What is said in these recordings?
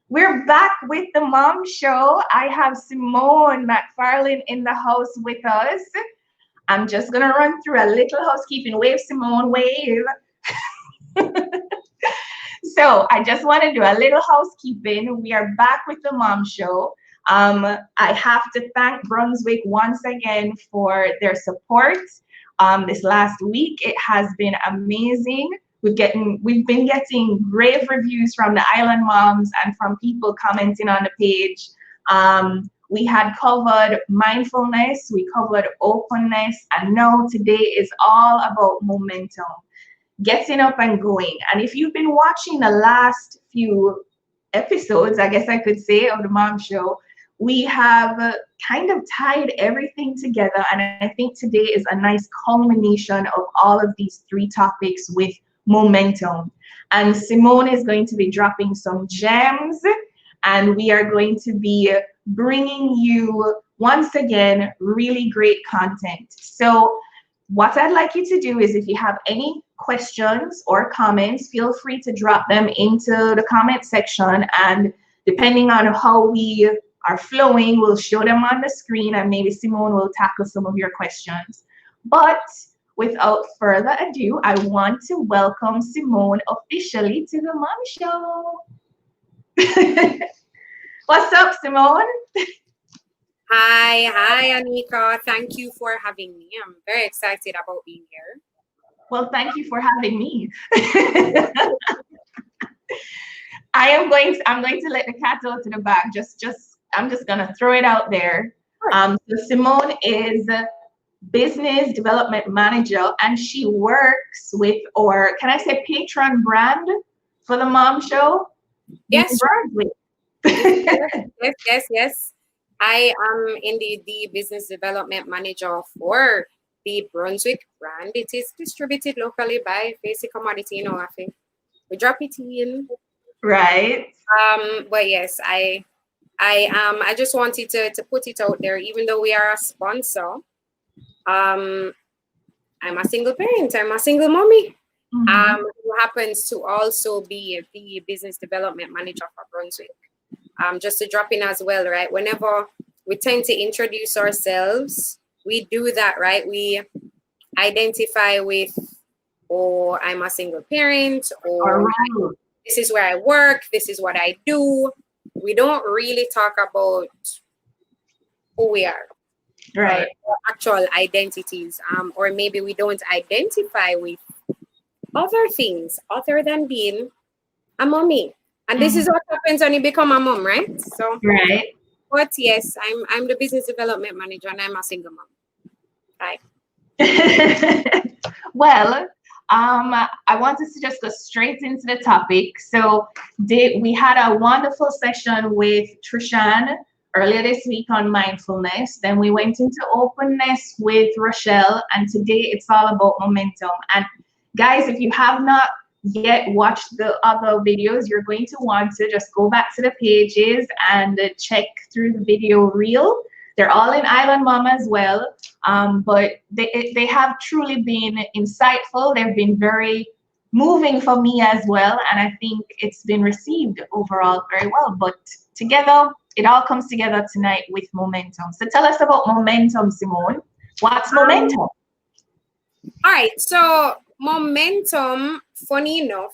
We're back with the Mom Show. I have Simone McFarlane in the house with us. I'm just going to run through a little housekeeping. Wave, Simone, wave. So I just want to do a little housekeeping. We are back with the Mom Show. I have to thank Brunswick once again for their support. This last week, it has been amazing. We've been getting rave reviews from the island moms and from people commenting on the page. We had covered mindfulness, we covered openness, and now today is all about momentum, getting up and going. And if you've been watching the last few episodes, I guess I could say, of the Mom Show, we have kind of tied everything together. And I think today is a nice culmination of all of these three topics with momentum. And Simone is going to be dropping some gems, and we are going to be bringing you, once again, really great content. So what I'd like you to do is, if you have any questions or comments, feel free to drop them into the comment section, and depending on how we are flowing, we'll show them on the screen, and maybe Simone will tackle some of your questions. But without further ado, I want to welcome Simone officially to the Mom Show. What's up, Simone? Hi, Anika. Thank you for having me. I'm very excited about being here. Well, thank you for having me. I'm going to let the cat out to the bag. I'm just gonna throw it out there. So Simone is business development manager, and she works with, or can I say, patron brand for the Mom Show? Yes. Yes. I am indeed the business development manager for the Brunswick brand. It is distributed locally by Basic Commodity, I think. We drop it in. Right. But yes, I just wanted to put it out there, even though we are a sponsor. I'm a single parent. I'm a single mommy. Mm-hmm. Who happens to also be the business development manager for Brunswick. Just to drop in as well, right? Whenever we tend to introduce ourselves, we do that, right? We identify with, or I'm a single parent, or right. This is where I work, this is what I do. We don't really talk about who we are. Right. Or actual identities. Or maybe we don't identify with other things other than being a mommy. And this is what happens when you become a mom, right? So, right. But yes, I'm the business development manager, and I'm a single mom. Hi. Well, I wanted to just go straight into the topic. So we had a wonderful session with Trishan earlier this week on mindfulness. Then we went into openness with Rochelle, and today it's all about momentum. And guys, if you have not yet watched the other videos, you're going to want to just go back to the pages and check through the video reel. They're all in Island Mom as well, but they have truly been insightful. They've been very moving for me as well, and I think it's been received overall very well. But together, it all comes together tonight with momentum. So tell us about momentum, Simone. What's momentum? All right, so momentum, funny enough,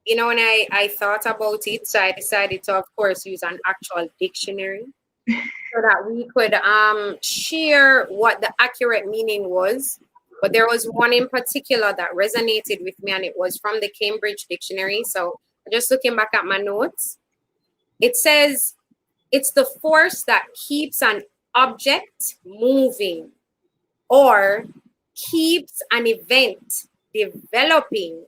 when I thought about it, so I decided to, of course, use an actual dictionary so that we could share what the accurate meaning was. But there was one in particular that resonated with me, and it was from the Cambridge Dictionary. So just looking back at my notes, it says it's the force that keeps an object moving or keeps an event developing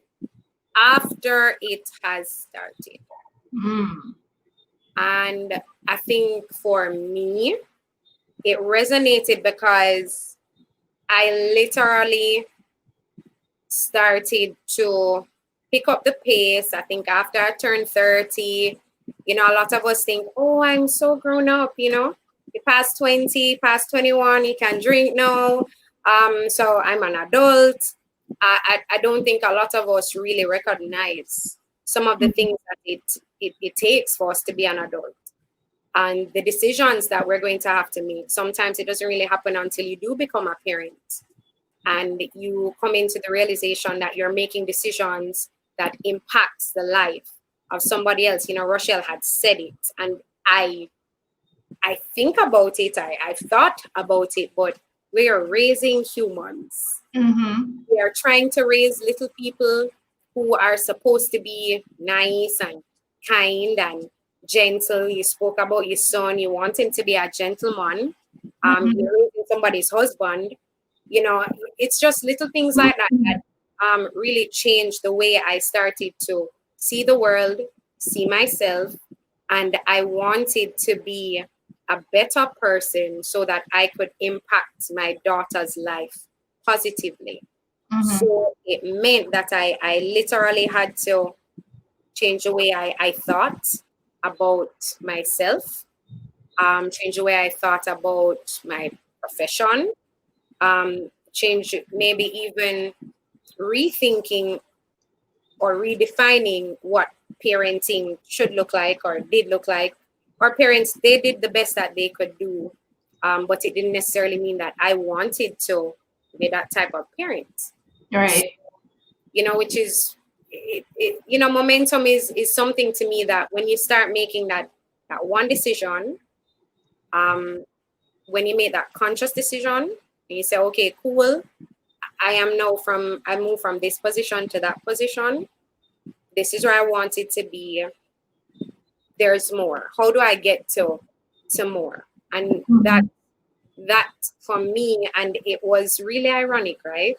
after it has started. And I think for me, it resonated because I literally started to pick up the pace. I think after I turned 30, a lot of us think, oh, I'm so grown up, you past 20, past 21, you can drink now. So I'm an adult. I don't think a lot of us really recognize some of the things that it takes for us to be an adult. And the decisions that we're going to have to make, sometimes it doesn't really happen until you do become a parent. And you come into the realization that you're making decisions that impacts the life of somebody else. You know, Rochelle had said it, and I think about it. I've thought about it, but we are raising humans. We are trying to raise little people who are supposed to be nice and kind and gentle. You spoke about your son. You want him to be a gentleman. You're raising somebody's husband. You know, it's just little things like that that really changed the way I started to see the world, see myself, and I wanted to be a better person so that I could impact my daughter's life positively. So it meant that I literally had to change the way I thought about myself, change the way I thought about my profession, change maybe even rethinking or redefining what parenting should look like or did look like. Our parents, they did the best that they could do, but it didn't necessarily mean that I wanted to be that type of parent. Right. You know, which is, you know, momentum is something to me that when you start making that one decision, when you make that conscious decision, and you say, okay, cool, I move from this position to that position. This is where I want it to be. There's more. How do I get to more? And that for me, and it was really ironic, right?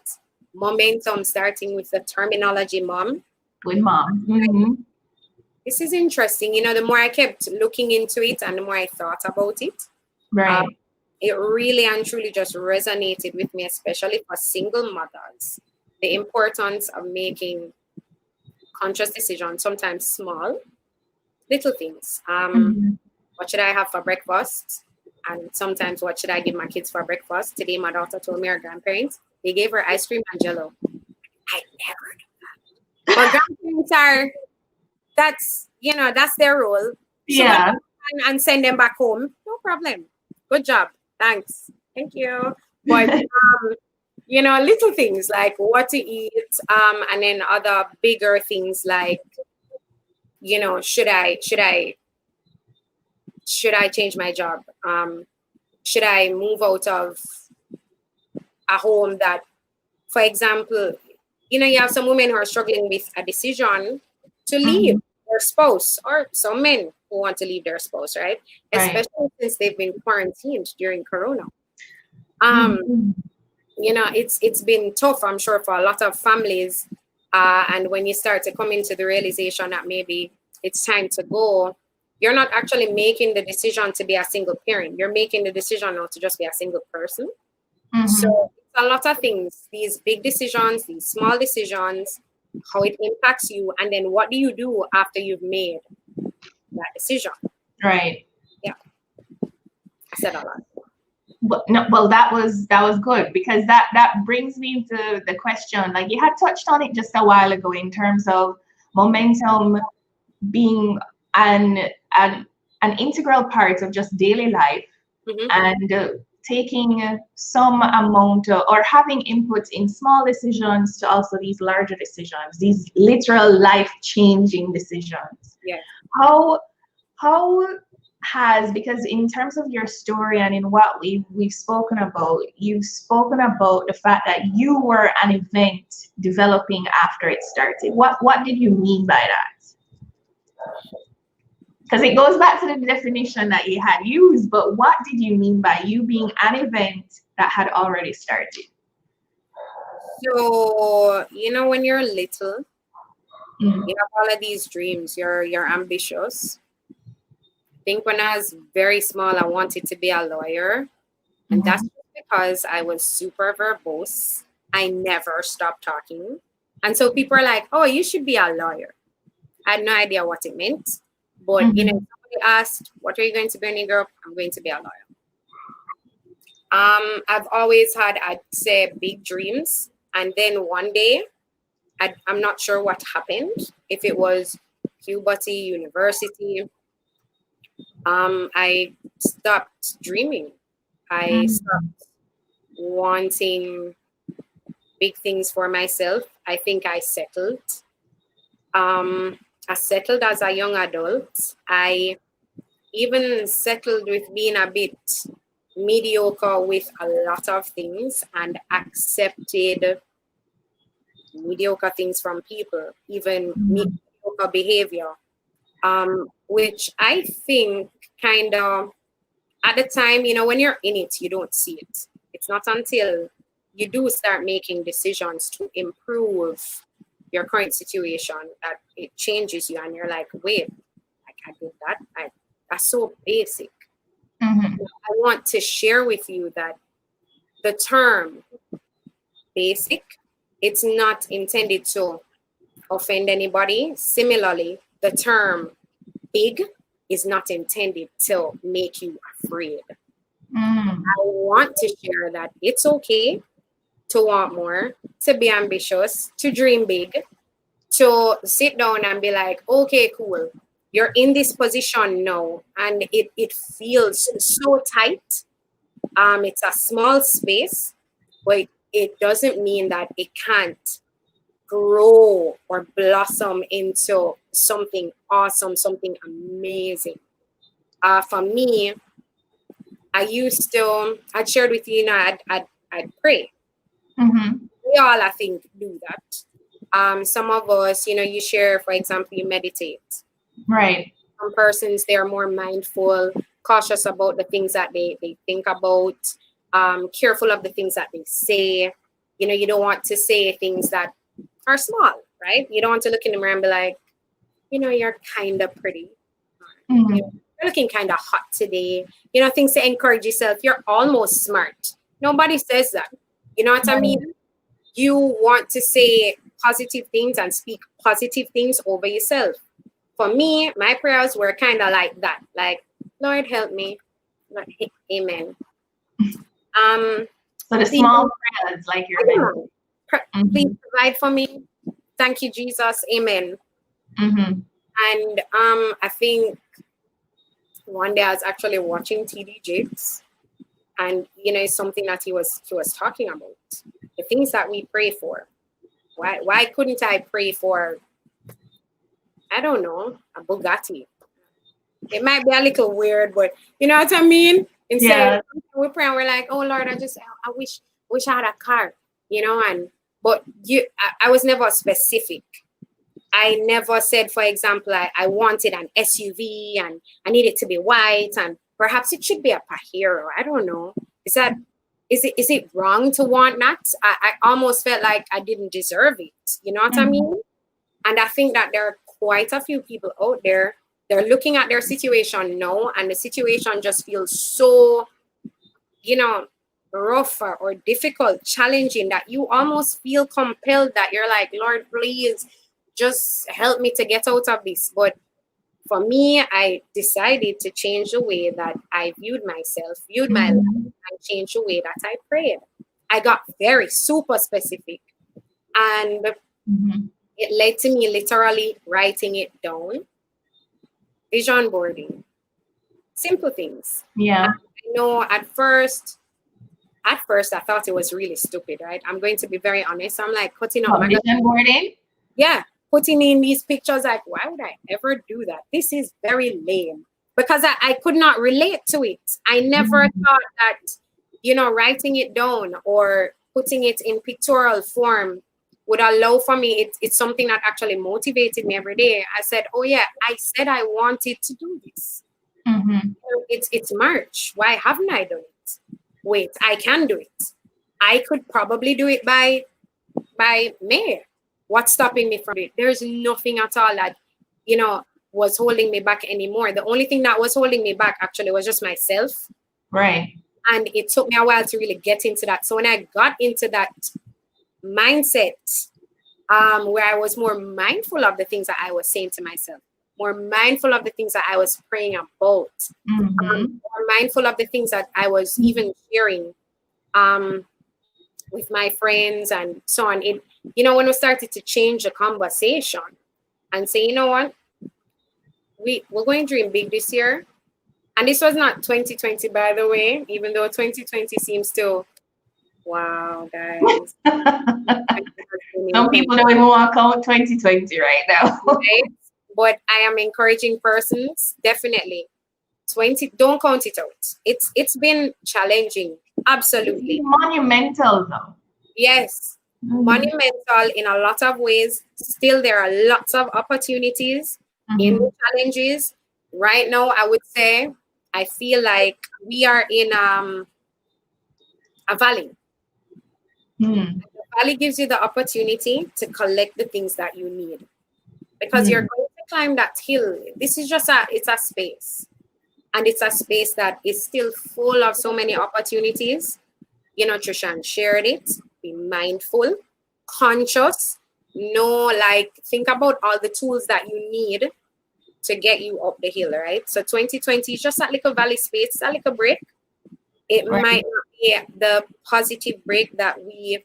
Momentum, starting with the terminology mom. With mom. This is interesting. You know, the more I kept looking into it and the more I thought about it, Right. It really and truly just resonated with me, especially for single mothers. The importance of making conscious decisions, sometimes small, little things. What should I have for breakfast? And sometimes, what should I give my kids for breakfast? Today, my daughter told me her grandparents, they gave her ice cream and jello. I never did that. But grandparents that's their role. Yeah. And send them back home. No problem. Good job. Thanks. Thank you. But, you know, little things like what to eat, and then other bigger things like, you know, should I change my job? Should I move out of a home that, for example, you know, you have some women who are struggling with a decision to leave their spouse, or some men who want to leave their spouse, right? Especially since they've been quarantined during Corona. You know, it's been tough, I'm sure, for a lot of families. And when you start to come into the realization that maybe it's time to go, you're not actually making the decision to be a single parent. You're making the decision not to just be a single person. So it's a lot of things, these big decisions, these small decisions, how it impacts you, and then what do you do after you've made that decision? Right. Yeah. I said a lot. Well, that was good, because that brings me to the question, like you had touched on it just a while ago, in terms of momentum being an integral part of just daily life, and taking some amount of, or having input in small decisions to also these larger decisions, these literal life-changing decisions. Yeah. How has, because in terms of your story and in what we've spoken about, you've spoken about the fact that you were an event developing after it started. What did you mean by that? Because it goes back to the definition that you had used, but what did you mean by you being an event that had already started? So, you know, when you're little, you have all of these dreams, you're ambitious. I think when I was very small, I wanted to be a lawyer. And that's because I was super verbose. I never stopped talking. And so people are like, oh, you should be a lawyer. I had no idea what it meant. But, you know, somebody asked, what are you going to be when you grow up? I'm going to be a lawyer. I've always had, I'd say, big dreams. And then one day, I'm not sure what happened, if it was puberty, university. I stopped dreaming. I Mm-hmm. stopped wanting big things for myself. I think I settled. I settled as a young adult. I even settled with being a bit mediocre with a lot of things and accepted mediocre things from people, even mediocre behavior, which I think kind of at the time, when you're in it, you don't see it. It's not until you do start making decisions to improve your current situation that it changes you, and you're like, wait, I did that. That's so basic. Mm-hmm. I want to share with you that the term basic, it's not intended to offend anybody. Similarly, the term big is not intended to make you afraid. Mm-hmm. I want to share that it's okay to want more, to be ambitious, to dream big, to sit down and be like, okay, cool. You're in this position now, and it feels so tight. It's a small space, but it doesn't mean that it can't grow or blossom into something awesome, something amazing. For me, I'd shared with you, I'd pray. Mm-hmm. We all, I think, do that. Some of us, you share, for example, you meditate. Right. Some persons, they are more mindful, cautious about the things that they think about, careful of the things that they say. You don't want to say things that are small, right? You don't want to look in the mirror and be like, you're kind of pretty. Mm-hmm. You're looking kind of hot today. Things to encourage yourself. You're almost smart. Nobody says that. You know what I Right. mean? You want to say positive things and speak positive things over yourself. For me, my prayers were kind of like that. Like, Lord, help me. Amen. So the Please, small prayers, like you're mentioning. please Mm-hmm. provide for me. Thank you, Jesus. Amen. Mm-hmm. And I think one day I was actually watching TD Jakes, and it's something that he was talking about. The things that we pray for. Why couldn't I pray for, I don't know, a Bugatti? It might be a little weird, but you know what I mean? Instead Yeah. we pray and we're like, oh Lord, I wish I had a car, and but I was never specific. I never said, for example, I wanted an SUV and I need it to be white, and perhaps it should be a Pajero. I don't know. Is it wrong to want that? I almost felt like I didn't deserve it. You know what I Mm-hmm. mean? And I think that there are quite a few people out there. They're looking at their situation now, and the situation just feels so, rougher or difficult, challenging, that you almost feel compelled that you're like, Lord, please just help me to get out of this. But for me, I decided to change the way that I viewed myself, viewed my life, Mm-hmm. and change the way that I prayed. I got very super specific, and Mm-hmm. it led to me literally writing it down, vision boarding, simple things. Yeah. I know at first I thought it was really stupid, right? I'm going to be very honest. I'm like putting up What, vision boarding? yeah, putting in these pictures, like, why would I ever do that? This is very lame. Because I could not relate to it. I never Mm-hmm. thought that, writing it down or putting it in pictorial form would allow for me. It's something that actually motivated me every day. I said, oh yeah, I said I wanted to do this. Mm-hmm. It's March. Why haven't I done it? Wait, I can do it. I could probably do it by May. What's stopping me from it? There's nothing at all that, was holding me back anymore. The only thing that was holding me back actually was just myself. Right. And it took me a while to really get into that. So when I got into that mindset, where I was more mindful of the things that I was saying to myself, more mindful of the things that I was praying about, Mm-hmm. more mindful of the things that I was even sharing, um, with my friends and so on. It, you know, when we started to change the conversation and say, you know what, we're going to dream big this year. And this was not 2020, by the way, even though 2020 seems to, wow, guys. Some people don't even want to count 2020 right now. Right? But I am encouraging persons, definitely. 20, don't count it out. It's been challenging. Absolutely. It's monumental though. Yes. Monumental in a lot of ways. Still, there are lots of opportunities in the challenges. Right now, I would say I feel like we are in a valley. The valley gives you the opportunity to collect the things that you need. Because you're going to climb that hill. This is just it's a space. And it's a space that is still full of so many opportunities. You know, Trishan shared it. Be mindful, conscious, think about all the tools that you need to get you up the hill, right? So 2020 is just that little valley space, a little break. It might not be the positive break that we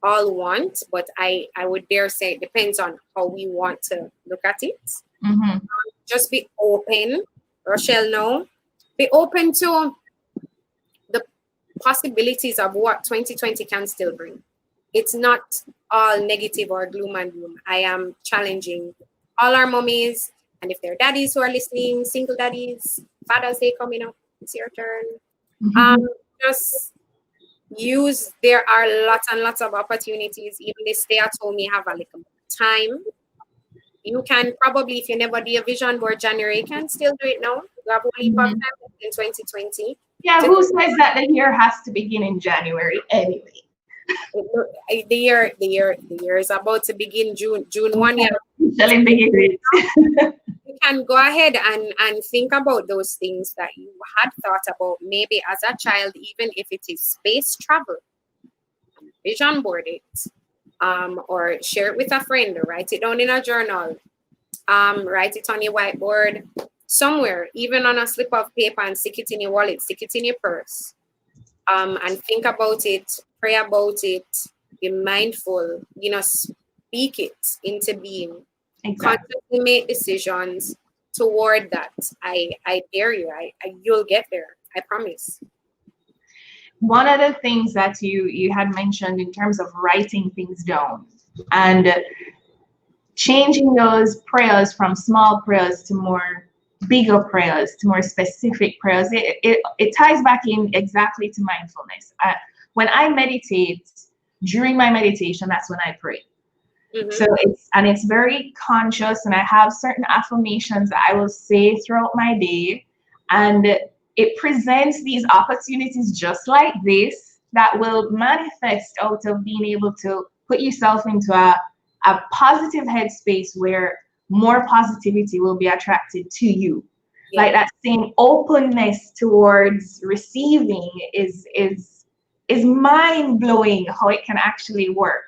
all want, but I would dare say it depends on how we want to look at it. Just be open, Rochelle. No, be open to the possibilities of what 2020 can still bring. It's not all negative or gloom and doom. I am challenging all our mommies, and if they're daddies who are listening, single daddies, Father's Day coming up, it's your turn. Just use, there are lots and lots of opportunities. Even they stay at home, you have a little time. You can probably, if you never do a vision board January, you can still do it now. You have only time in 2020. Yeah, who says that the year has to begin in January anyway? The year is about to begin June 1. You can go ahead and think about those things that you had thought about maybe as a child, even if it is space travel. Vision board it, or share it with a friend, or write it down in a journal, write it on your whiteboard somewhere, even on a slip of paper, and stick it in your wallet, stick it in your purse, and think about it, pray about it, be mindful, you know, speak it into being. Constantly make decisions toward that. I dare you. You'll get there. I promise. One of the things that you had mentioned in terms of writing things down and changing those prayers from small prayers to more bigger prayers, to more specific prayers, it ties back in exactly to mindfulness. When I meditate, during my meditation, that's when I pray. So it's very conscious, and I have certain affirmations that I will say throughout my day, and it presents these opportunities just like this that will manifest out of being able to put yourself into a positive headspace where more positivity will be attracted to you. Like that same openness towards receiving is mind-blowing how it can actually work.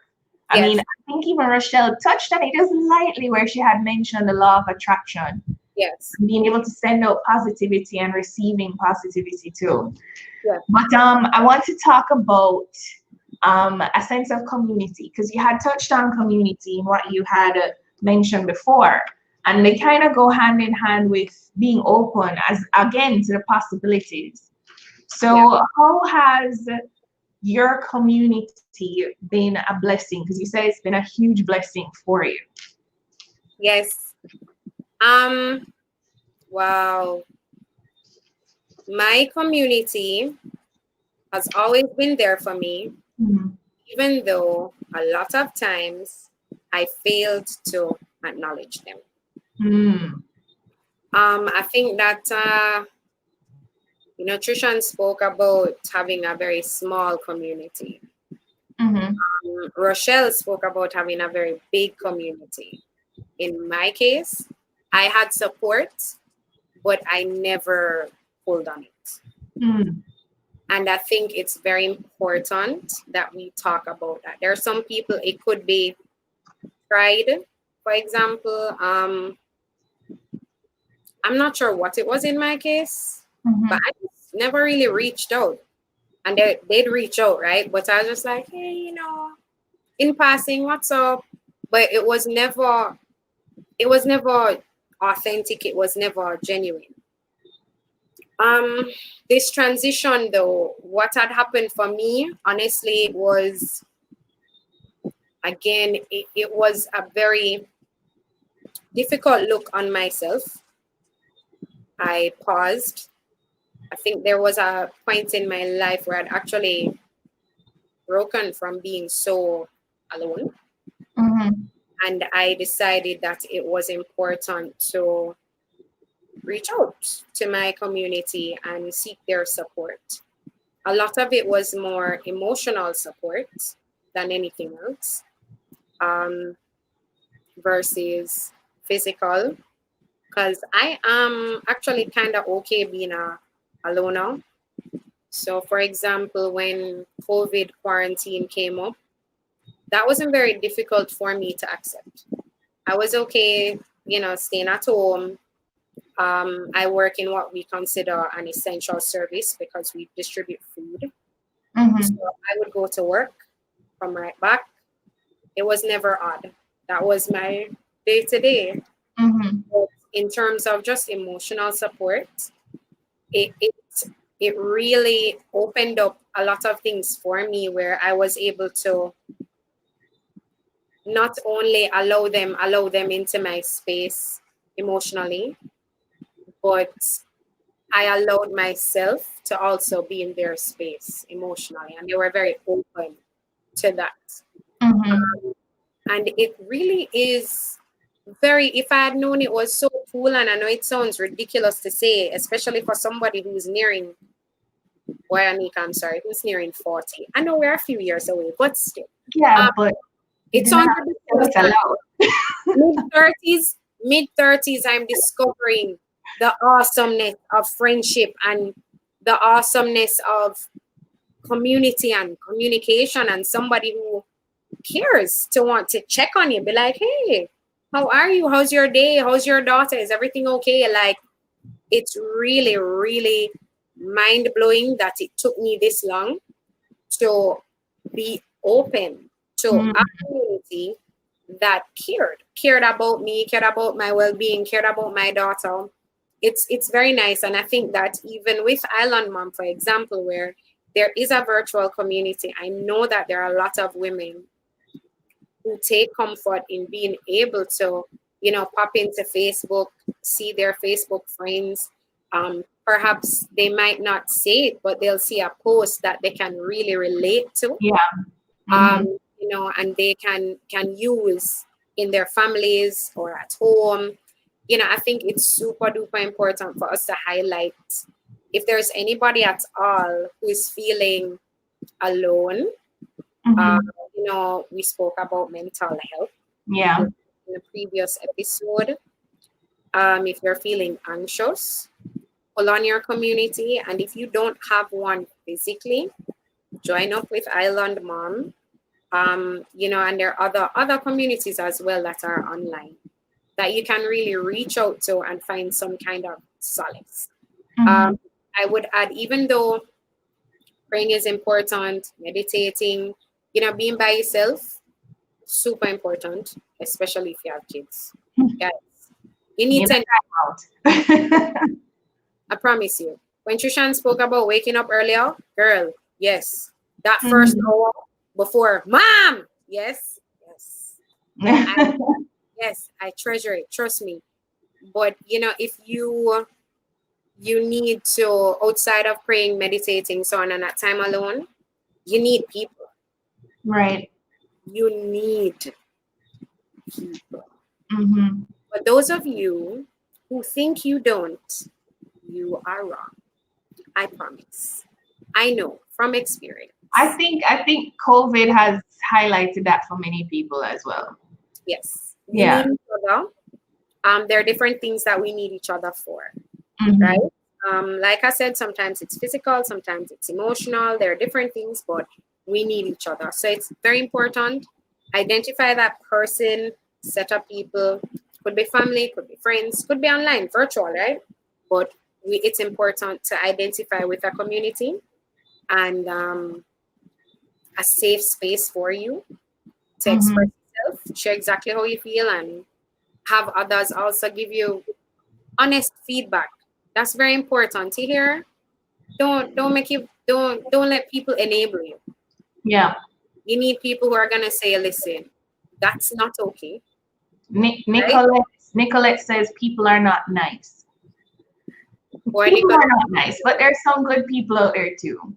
I mean, I think even Rochelle touched on it just lightly where she had mentioned the law of attraction. Being able to send out positivity and receiving positivity too. But I want to talk about a sense of community, because you had touched on community in what you had mentioned before. And they kind of go hand in hand with being open as again to the possibilities. So how has your community been a blessing? Because you said it's been a huge blessing for you. Yes. Wow. My community has always been there for me, even though a lot of times I failed to acknowledge them. I think that Trishan spoke about having a very small community. Rochelle spoke about having a very big community. In my case, I had support, but I never pulled on it. And I think it's very important that we talk about that. There are some people, it could be pride, for example. I'm not sure what it was in my case, but I just never really reached out. and they'd reach out, right? But I was just like, hey, in passing, what's up? But it was never authentic. It was never genuine. This transition though, what had happened for me, honestly, was again, it was a very difficult look on myself. I paused. I think there was a point in my life where I'd actually broken from being so alone. And I decided that it was important to reach out to my community and seek their support. A lot of it was more emotional support than anything else, versus physical, because I am actually kind of okay being a loner. So, for example, when COVID quarantine came up, that wasn't very difficult for me to accept. I was okay, staying at home. I work in what we consider an essential service because we distribute food. So I would go to work, come right back. It was never odd. That was my day to day. In terms of just emotional support, it really opened up a lot of things for me where I was able to not only allow them into my space emotionally, but I allowed myself to also be in their space emotionally, and they were very open to that. And it really is if I had known it was so cool, and I know it sounds ridiculous to say, especially for somebody who's nearing, Anika, I'm sorry, who's nearing 40. I know we're a few years away, but still. Yeah, but it sounds ridiculous. Mid-30s, I'm discovering the awesomeness of friendship and the awesomeness of community and communication, and somebody who cares to want to check on you, be like, hey, how are you? How's your day? How's your daughter? Is everything okay? Like, it's really, really mind-blowing that it took me this long to be open to a community that cared about me, cared about my well-being, cared about my daughter. It's very nice. And I think that even with Island Mom, for example, where there is a virtual community, I know that there are a lot of women who take comfort in being able to, pop into Facebook, see their Facebook friends. Perhaps they might not say it, but they'll see a post that they can really relate to. And they can use in their families or at home. I think it's super duper important for us to highlight, if there's anybody at all who is feeling alone. We spoke about mental health in the previous episode. If you're feeling anxious, pull on your community. And if you don't have one physically, join up with Island Mom. And there are other communities as well that are online that you can really reach out to and find some kind of solace. I would add, even though praying is important, meditating, being by yourself, super important, especially if you have kids. Guys, you need to I promise you. When Trishan spoke about waking up earlier, girl, yes, that first hour before, Mom, yes. Yes, I treasure it. Trust me. But if you need to, outside of praying, meditating, so on, and that time alone, you need people. Right. You need people. But those of you who think you don't, you are wrong. I promise. I know from experience. I think COVID has highlighted that for many people as well. Yes. We need each other. There are different things that we need each other for, right? Like I said, sometimes it's physical, sometimes it's emotional. There are different things, but we need each other. So it's very important. Identify that person, set up people. Could be family, could be friends, could be online, virtual, right? But it's important to identify with a community and a safe space for you to express yourself, share exactly how you feel, and have others also give you honest feedback. That's very important. You hear? Don't let people enable you. Yeah. You need people who are gonna say, listen, that's not okay. Right? Nicolette says people are not nice. Or People Nicolette, are not nice, but there's some good people out there too.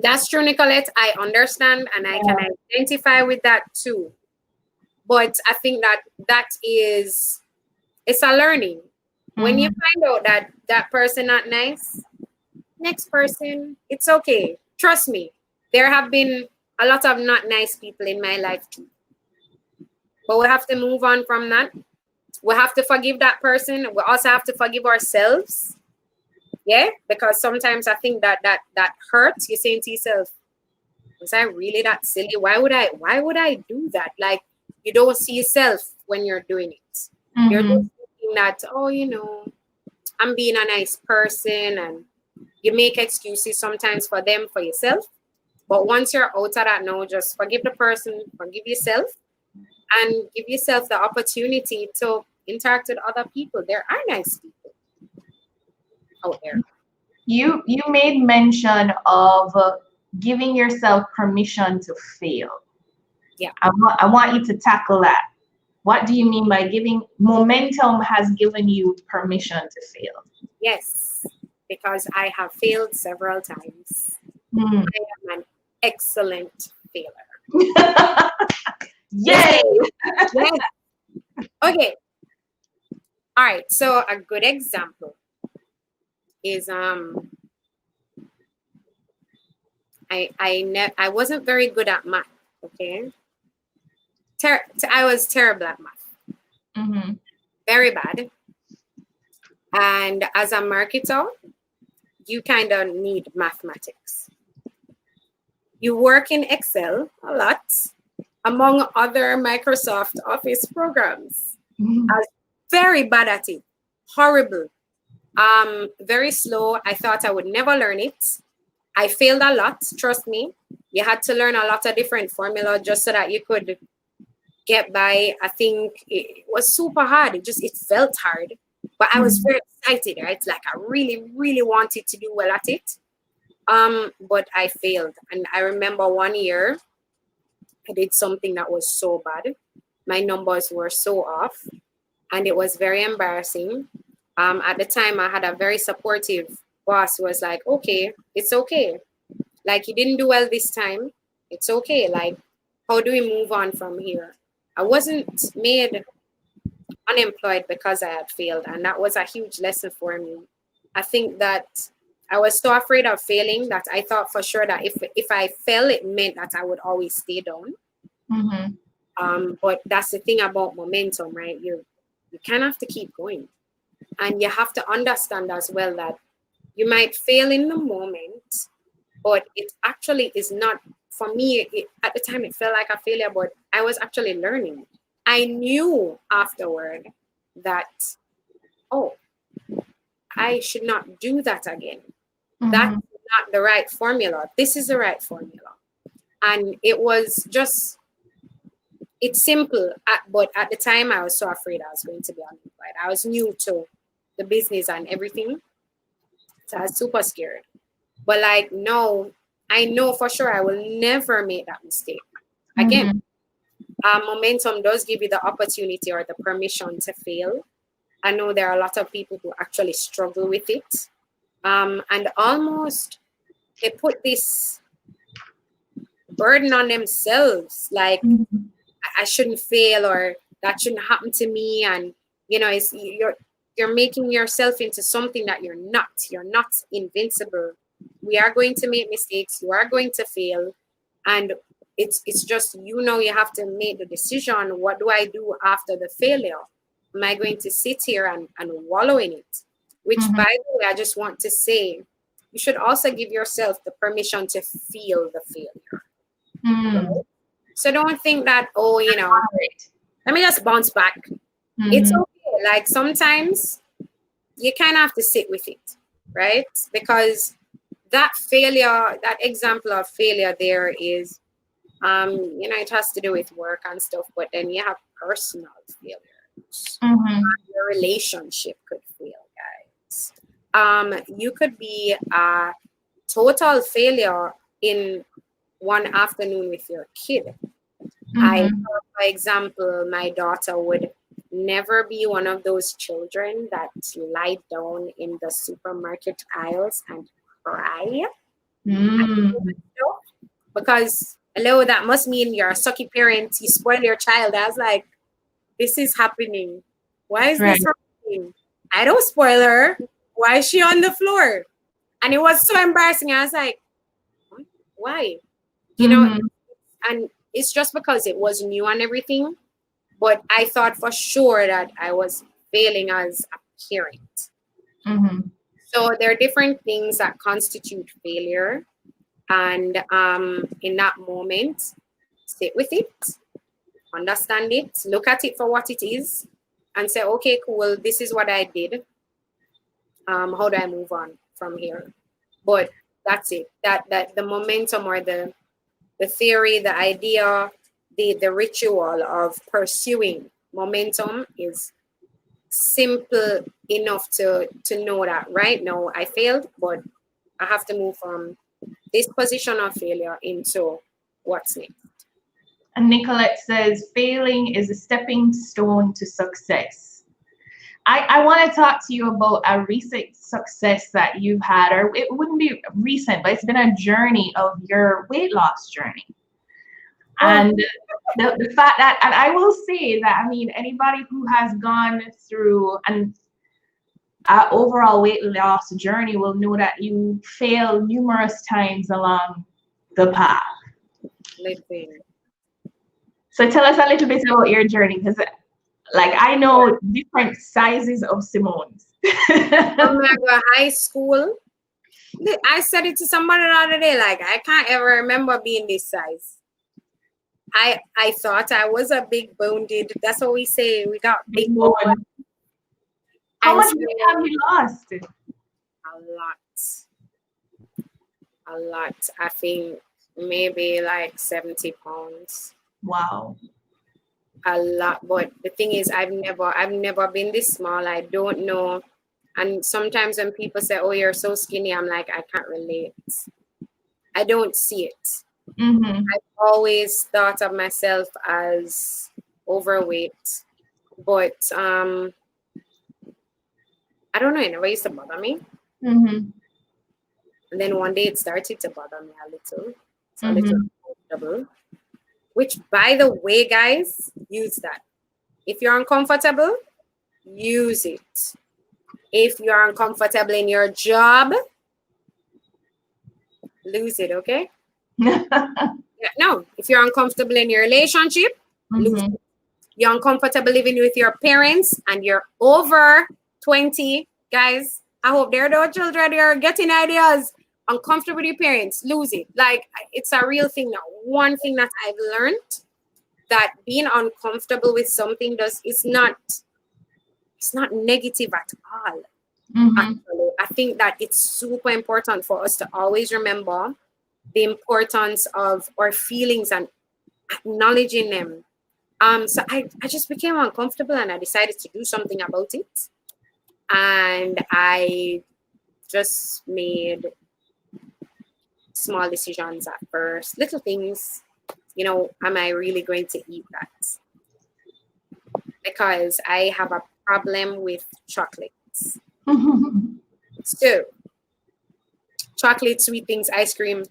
that's true, Nicolette. I understand and I can identify with that too. But I think that is, it's a learning. When you find out that that person not nice, next person, it's okay. Trust me, there have been a lot of not nice people in my life too. But we have to move on from that. We have to forgive that person. We also have to forgive ourselves. Yeah, because sometimes I think that hurts. You're saying to yourself, was I really that silly? Why would I do that? Like, you don't see yourself when you're doing it. You're just thinking that, oh, I'm being a nice person, and you make excuses sometimes for them, for yourself. But once you're out of that now, just forgive the person, forgive yourself, and give yourself the opportunity to interact with other people. There are nice people out there. You made mention of giving yourself permission to fail. Yeah. I want you to tackle that. What do you mean by giving momentum has given you permission to fail? Yes, because I have failed several times. Hmm. I am an excellent failure. Yay! Yes. Okay. All right. So a good example is I wasn't very good at math. Okay. I was terrible at math. Very bad. And as a marketer, you kind of need mathematics. You work in Excel a lot, among other Microsoft Office programs. I was very bad at it. Horrible. Very slow. I thought I would never learn it. I failed a lot, trust me. You had to learn a lot of different formula just so that you could get by. I think it was super hard. It felt hard. But I was very excited, right? Like I really, really wanted to do well at it. But I failed. And I remember one year I did something that was so bad. My numbers were so off, and it was very embarrassing. At the time, I had a very supportive boss who was like, okay, it's okay. Like, you didn't do well this time. It's okay. Like, how do we move on from here? I wasn't made unemployed because I had failed, and that was a huge lesson for me. I think that I was so afraid of failing that I thought for sure that if I fell, it meant that I would always stay down. But that's the thing about momentum, right? You kind of have to keep going, and you have to understand as well that you might fail in the moment, but it actually is not. For me, at the time, it felt like a failure, but I was actually learning. I knew afterward that, oh, I should not do that again. That's not the right formula. This is the right formula. And it was just, it's simple. But at the time, I was so afraid I was going to be unemployed. I was new to the business and everything. So I was super scared. But like, no, I know for sure I will never make that mistake again. Momentum does give you the opportunity or the permission to fail. I know there are a lot of people who actually struggle with it. And almost they put this burden on themselves, like I shouldn't fail, or that shouldn't happen to me. And it's you're making yourself into something that you're not. You're not invincible. We are going to make mistakes. You are going to fail. And it's just, you have to make the decision. What do I do after the failure? Am I going to sit here and wallow in it? Which, by the way, I just want to say, you should also give yourself the permission to feel the failure. Right? So don't think that, let me just bounce back. It's okay. Like, sometimes you kind of have to sit with it, right? Because that failure, that example of failure there is, it has to do with work and stuff, but then you have personal failures. Your relationship could fail, guys. You could be a total failure in one afternoon with your kid. For example, my daughter would never be one of those children that lie down in the supermarket aisles and cry. Because, hello, that must mean you're a sucky parent. You spoil your child. I was like, this is happening. Why is this happening? I don't spoil her. Why is she on the floor? And it was so embarrassing. I was like, why? And it's just because it was new and everything. But I thought for sure that I was failing as a parent. So there are different things that constitute failure. And in that moment, sit with it, understand it, look at it for what it is, and say, okay, cool, this is what I did. How do I move on from here? But that's it. That the momentum or the theory, the idea, the ritual of pursuing momentum is simple enough to know that right now I failed, but I have to move from this position of failure into what's next. And Nicolette says, failing is a stepping stone to success. I want to talk to you about a recent success that you've had, or it wouldn't be recent, but it's been a journey of your weight loss journey. And the fact that, and I will say that, I mean, anybody who has gone through an overall weight loss journey will know that you fail numerous times along the path. Listen. So tell us a little bit about your journey, because like I know different sizes of Simones. Oh my God, high school. I said it to somebody the other day, like I can't ever remember being this size. I thought I was a big boned. That's what we say. We got big bone. How much weight have you lost? A lot. I think maybe like 70 pounds. Wow. A lot. But the thing is, I've never been this small. I don't know. And sometimes when people say, oh, you're so skinny, I'm like, I can't relate. I don't see it. I've always thought of myself as overweight, but I don't know, it never used to bother me. And then one day it started to bother me a little. It's a little uncomfortable. Which, by the way, guys, use that. If you're uncomfortable, use it. If you're uncomfortable in your job, lose it, okay? No, if you're uncomfortable in your relationship, lose it. You're uncomfortable living with your parents and you're over 20, guys, I hope they're the children, they're getting ideas. Uncomfortable with your parents, lose it. Like, it's a real thing now. One thing that I've learned, that being uncomfortable with something it's not negative at all. Actually, I think that it's super important for us to always remember the importance of our feelings and acknowledging them. So I just became uncomfortable and I decided to do something about it. And I just made small decisions at first, little things, am I really going to eat that? Because I have a problem with chocolates. So, chocolate, sweet things, ice cream.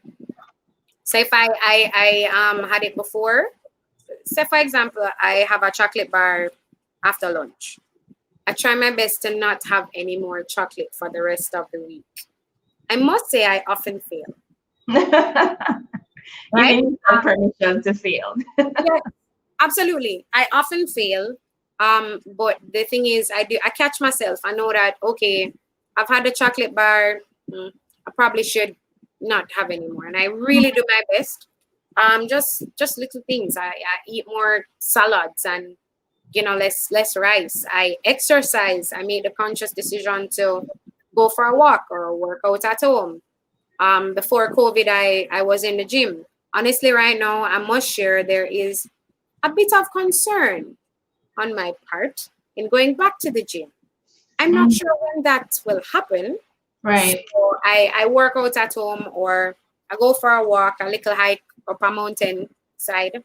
So if I had it before, say for example, I have a chocolate bar after lunch. I try my best to not have any more chocolate for the rest of the week. I must say I often fail. Right? You need some permission to fail. Yeah, absolutely. I often fail. But the thing is, I catch myself. I know that, okay, I've had a chocolate bar. I probably should not have any more. And I really do my best. Just little things. I eat more salads and, less rice. I exercise. I made a conscious decision to go for a walk or work out at home. Before COVID, I was in the gym. Honestly, right now, I must share there is a bit of concern on my part in going back to the gym. I'm not Mm, sure when that will happen. So right. I work out at home or I go for a walk, a little hike up a mountain side.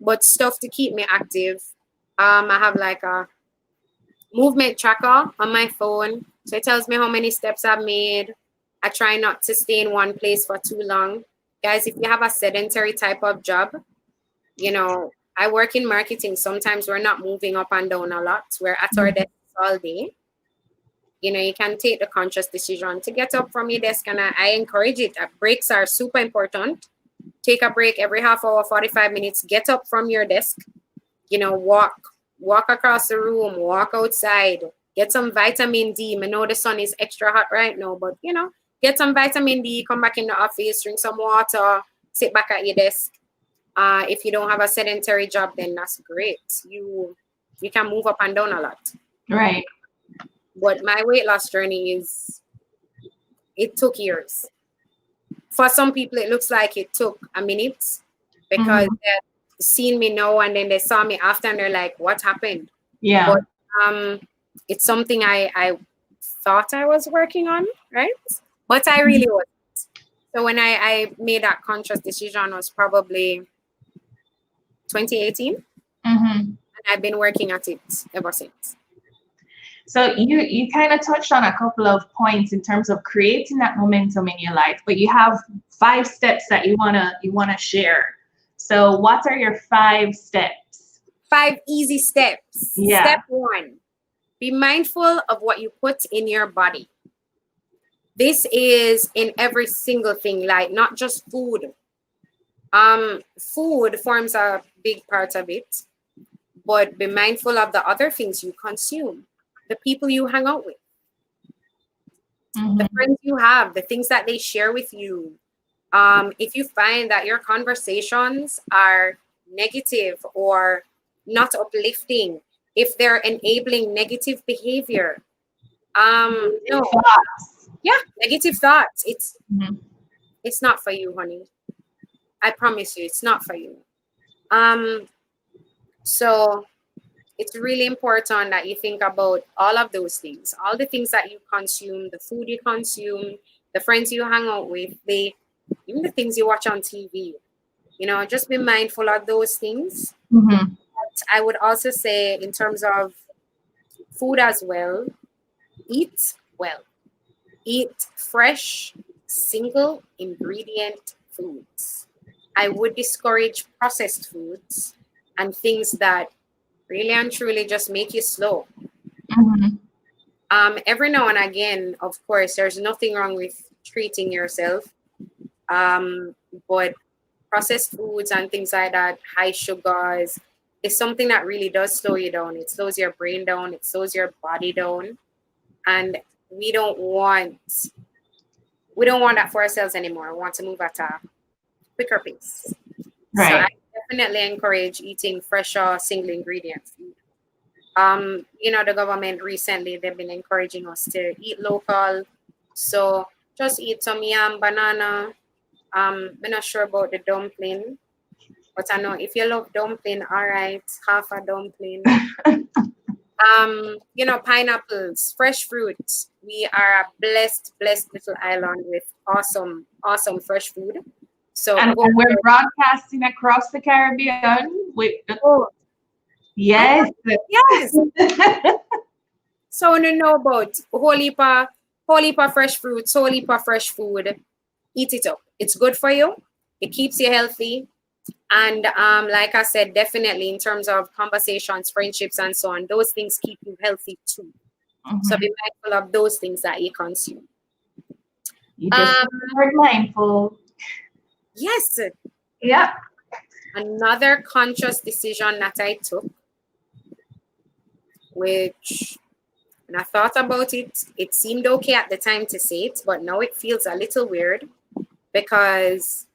But stuff to keep me active. I have like a movement tracker on my phone. So it tells me how many steps I've made. I try not to stay in one place for too long. Guys, if you have a sedentary type of job, you know, I work in marketing. Sometimes we're not moving up and down a lot. We're at our Mhm. desk all day. You know, you can take the conscious decision to get up from your desk, and I encourage it. Breaks are super important. Take a break every half hour, 45 minutes. Get up from your desk, you know, walk across the room, walk outside, get some vitamin D. I know the sun is extra hot right now, but you know, get some vitamin D, come back in the office, drink some water, sit back at your desk. If you don't have a sedentary job, then that's great. You can move up and down a lot. Right. But my weight loss journey it took years. For some people, it looks like it took a minute because Mhm. they've seen me now and then they saw me after and they're like, what happened? Yeah. But it's something I thought I was working on, right? But I really was. So when I made that conscious decision was probably 2018, and Hmm. I've been working at it ever since. So you kind of touched on a couple of points in terms of creating that momentum in your life, but you have 5 steps that you wanna share. So what are your 5 steps? 5 easy steps. Yeah. Step 1, be mindful of what you put in your body. This is in every single thing, like not just food. Food forms a big part of it, but be mindful of the other things you consume, the people you hang out with, the Hmm. friends you have, the things that they share with you. If you find that your conversations are negative or not uplifting, if they're enabling negative behavior, no, Thoughts. yeah, negative thoughts. Mhm. It's not for you, honey. I promise you, it's not for you. Um, so it's really important that you think about all of those things, all the things that you consume, the food you consume, the friends you hang out with, even the things you watch on TV. You know, just be mindful of those things. Mhm. But I would also say, in terms of food as well, eat well. Eat fresh, single ingredient foods. I would discourage processed foods and things that really and truly just make you slow. Mhm. Every now and again, of course, there's nothing wrong with treating yourself. Um, but processed foods and things like that, high sugars, is something that really does slow you down. It slows your brain down, it slows your body down. And we don't want we don't want that for ourselves anymore. We want to move at a quicker pace. So I Right. definitely encourage eating fresher single ingredient food. You know, the government recently they've been encouraging us to eat local. So just eat some yam, banana. I'm not sure about the dumpling, but I know if you love dumpling, all right, half a dumpling. You know, pineapples, fresh fruits. We are a blessed little island with awesome fresh food. So And, go and we're for it. broadcasting across the Caribbean. Oh, I Yes. know. Yes. So I know about whole heap of fresh fruits, whole heap of fresh food. Eat it up. It's good for you. It keeps you healthy. And like I said, definitely in terms of conversations, friendships, and so on, those things keep you healthy too. So Mhm. be mindful of those things that you consume. You just Um, said the word mindful. yes, Yep. another conscious decision that I took, which when I thought about it, it seemed okay at the time to say it, but now it feels a little weird because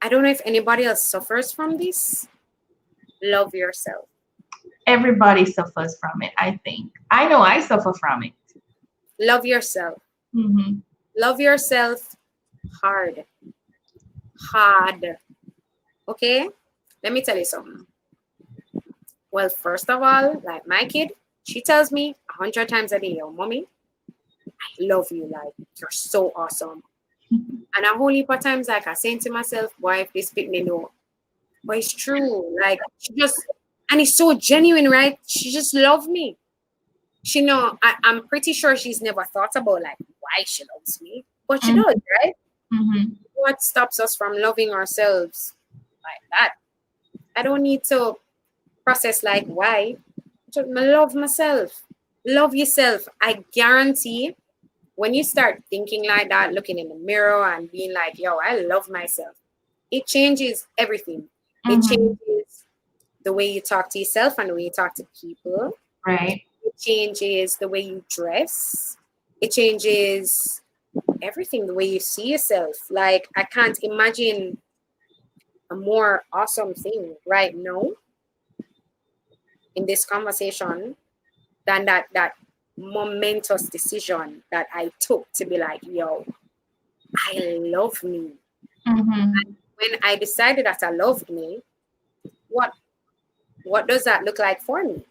I don't know if anybody else suffers from this. Love yourself. Everybody suffers from it, I think. I know I suffer from it. Love yourself. Hmm. Love yourself hard. Hard. Okay? Let me tell you something. Well, first of all, like my kid, she tells me 100 times a day, yo, mommy, I love you. Like, you're so awesome. And a whole heap of times, like, I say to myself, why if this pick me know? But it's true. Like, she just, and it's so genuine, right? She just loves me. She know, I'm pretty sure she's never thought about, like, why she loves me. But she does, right? Mm-hmm. What stops us from loving ourselves like that? I don't need to process, like, why. Just love myself. Love yourself. I guarantee when you start thinking like that, looking in the mirror and being like, yo, I love myself, it changes everything. It Mm-hmm. changes the way you talk to yourself and the way you talk to people. Right. It changes the way you dress. It changes everything, the way you see yourself. Like, I can't imagine a more awesome thing right now in this conversation than that momentous decision that I took to be like, yo, I love me. Mm-hmm. When I decided that I loved me, what does that look like for me?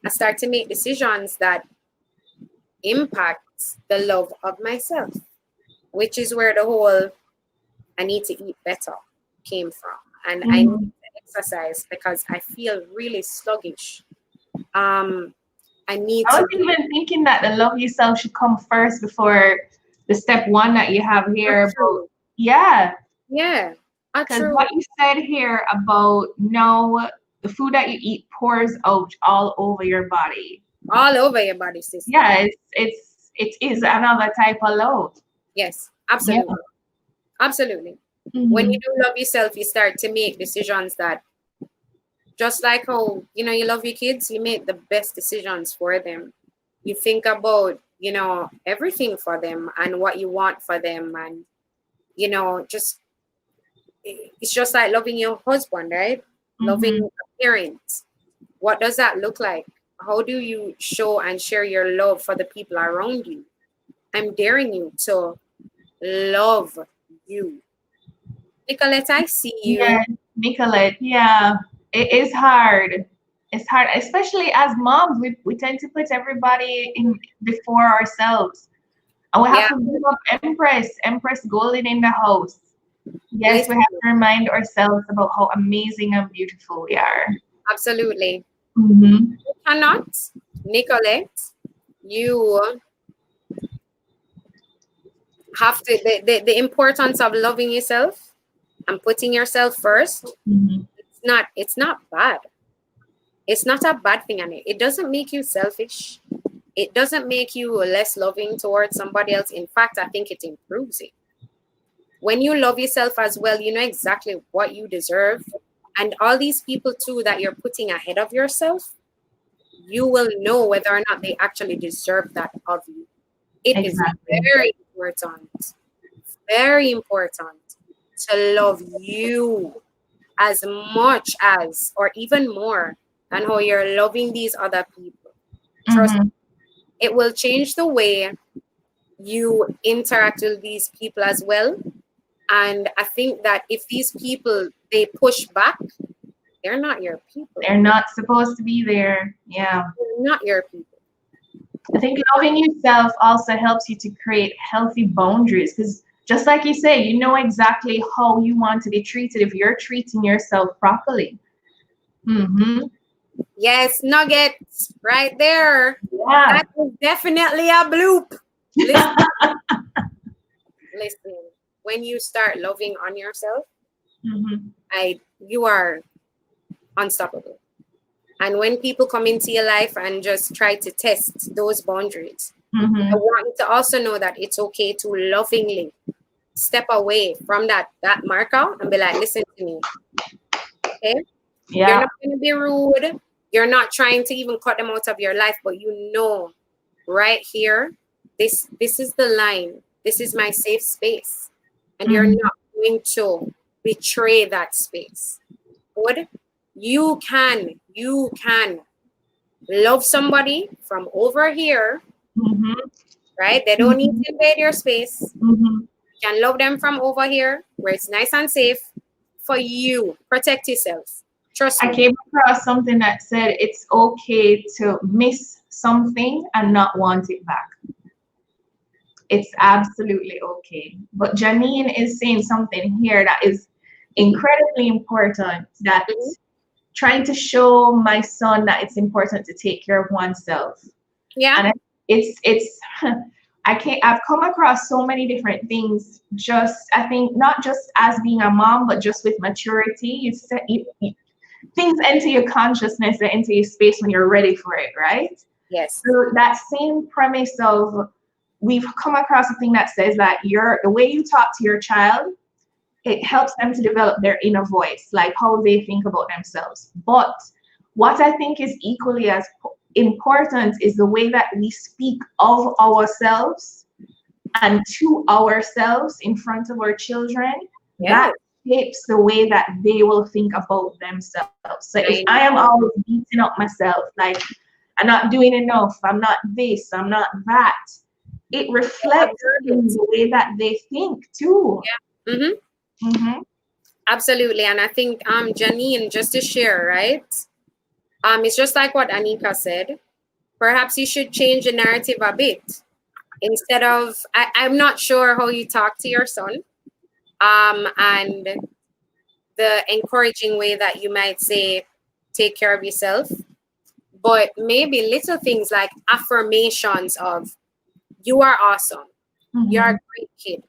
I start to make decisions that impact the love of myself, which is where the whole I need to eat better came from. And I need Mm-hmm. to exercise because I feel really sluggish. I need I to was even thinking that the love yourself should come first before the step one that you have here. But true. yeah, Yeah, because true. what you said here about no, the food that you eat pours out all over your body. All over your body, sister. Yeah, it is another type of love. Yes, Yeah. absolutely. Absolutely. When Mm-hmm. you do love yourself, you start to make decisions that, just like how, you love your kids, you make the best decisions for them. You think about, everything for them and what you want for them. And, just, it's just like loving your husband, right? Loving Mm-hmm. a parent. What does that look like? How do you show and share your love for the people around you? I'm daring you to love you. Nicolette, I see you. Yeah, Nicolette. Yeah, it is hard. It's hard, especially as moms. We tend to put everybody in before ourselves. And we have Yeah, to give up Empress Golden in the house. Yes, we listen, have to remind ourselves about how amazing and beautiful we are. absolutely. Mm-hmm. You cannot, Nicolette, you have to, the importance of loving yourself and putting yourself first, Mm-hmm. it's not bad. It's not a bad thing, and it doesn't make you selfish. It doesn't make you less loving towards somebody else. In fact, I think it improves it. When you love yourself as well, you know exactly what you deserve. And all these people too that you're putting ahead of yourself, you will know whether or not they actually deserve that of you. It is Exactly. very important to love you as much as, or even more than how you're loving these other people. Trust Mm-hmm. me, it will change the way you interact with these people as well. And I think that if these people they push back, they're not your people. They're not supposed to be there. Yeah. They're not your people. I think loving yourself also helps you to create healthy boundaries because just like you say, you know exactly how you want to be treated if you're treating yourself properly. Mm-hmm. Yes, nuggets right there. Yeah. That is definitely a bloop. Listen, listen. When you start loving on yourself, Mm-hmm. you are unstoppable. And when people come into your life and just try to test those boundaries, I Mm-hmm. want you to also know that it's okay to lovingly step away from that marker and be like, listen to me, okay? You're Yeah. not going to be rude. You're not trying to even cut them out of your life, but you know, right here, this is the line. This is my safe space, and you're Mm-hmm. not going to betray that space. Good. You can love somebody from over here, Mm-hmm. right? They don't need Mm-hmm. to invade your space. Mm-hmm. can love them from over here where it's nice and safe for you. Protect yourself. Trust I me. came across something that said it's okay to miss something and not want it back. It's absolutely okay. But Janine is saying something here that is incredibly important, that Mhm. trying to show my son that it's important to take care of oneself. Yeah. And it's I've come across so many different things, just I think not just as being a mom, but just with maturity. Things enter your consciousness and into your space when you're ready for it, right? Yes. So that same premise of, we've come across a thing that says that the way you talk to your child, it helps them to develop their inner voice, like how they think about themselves. But what I think is equally as important is the way that we speak of ourselves and to ourselves in front of our children. Yeah. That shapes the way that they will think about themselves. So if I I am know. always beating up myself, like I'm not doing enough, I'm not this, I'm not that, it I reflects observe in it. the way that they think too. Yeah. Mm-hmm. Mm-hmm. Absolutely. And I think Janine, just to share, right? It's just like what Anika said. Perhaps you should change the narrative a bit. Instead of I'm not sure how you talk to your son. And the encouraging way that you might say take care of yourself. But maybe little things like affirmations of you are awesome, you're a Mm-hmm. great kid,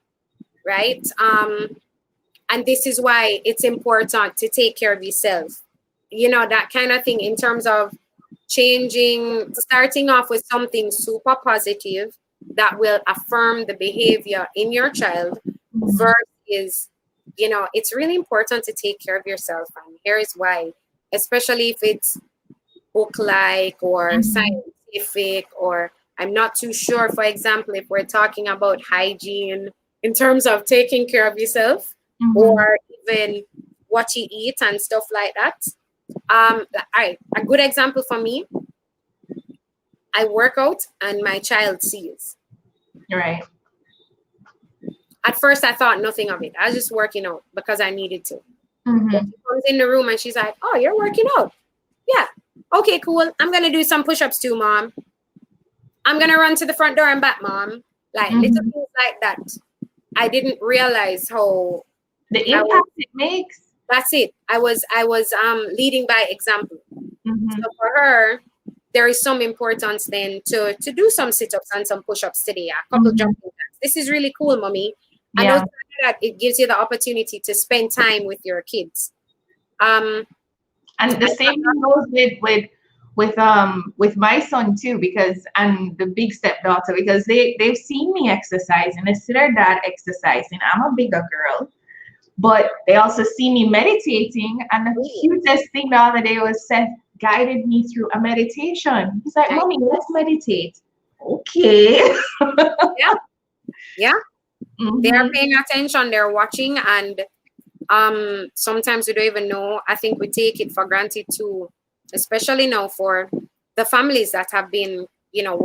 right? And this is why it's important to take care of yourself. You know, that kind of thing in terms of starting off with something super positive that will affirm the behavior in your child Mm-hmm. versus, it's really important to take care of yourself. And here is why, especially if it's book like or Mm-hmm. scientific, or I'm not too sure, for example, if we're talking about hygiene in terms of taking care of yourself Mm-hmm. or even what you eat and stuff like that. A good example for me, I work out and my child sees. Right. At first, I thought nothing of it. I was just working out because I needed to. But Mm-hmm. she comes in the room and she's like, "Oh, you're working out? Yeah. Okay, cool. I'm gonna do some push-ups too, mom. I'm gonna run to the front door and back, mom." Like little Mm-hmm. things like that. I didn't realize how The I was. impact it makes. That's it. I was leading by example. Mm-hmm. So for her, there is some importance then to do some sit-ups and some push-ups today, a couple Mm-hmm. jumping jacks. This is really cool, mommy. And Yeah. outside of that, it gives you the opportunity to spend time with your kids. Um, And the I same thing goes with my son too, because and the big stepdaughter, because they've seen me exercising. They see their dad exercising. I'm a bigger girl, but they also see me meditating. And the cutest thing the other day was Seth guided me through a meditation. He's like, "Mommy, let's meditate." Okay. yeah, yeah. They are Mm-hmm. paying attention, they're watching, and sometimes we don't even know. I think we take it for granted too, especially now for the families that have been,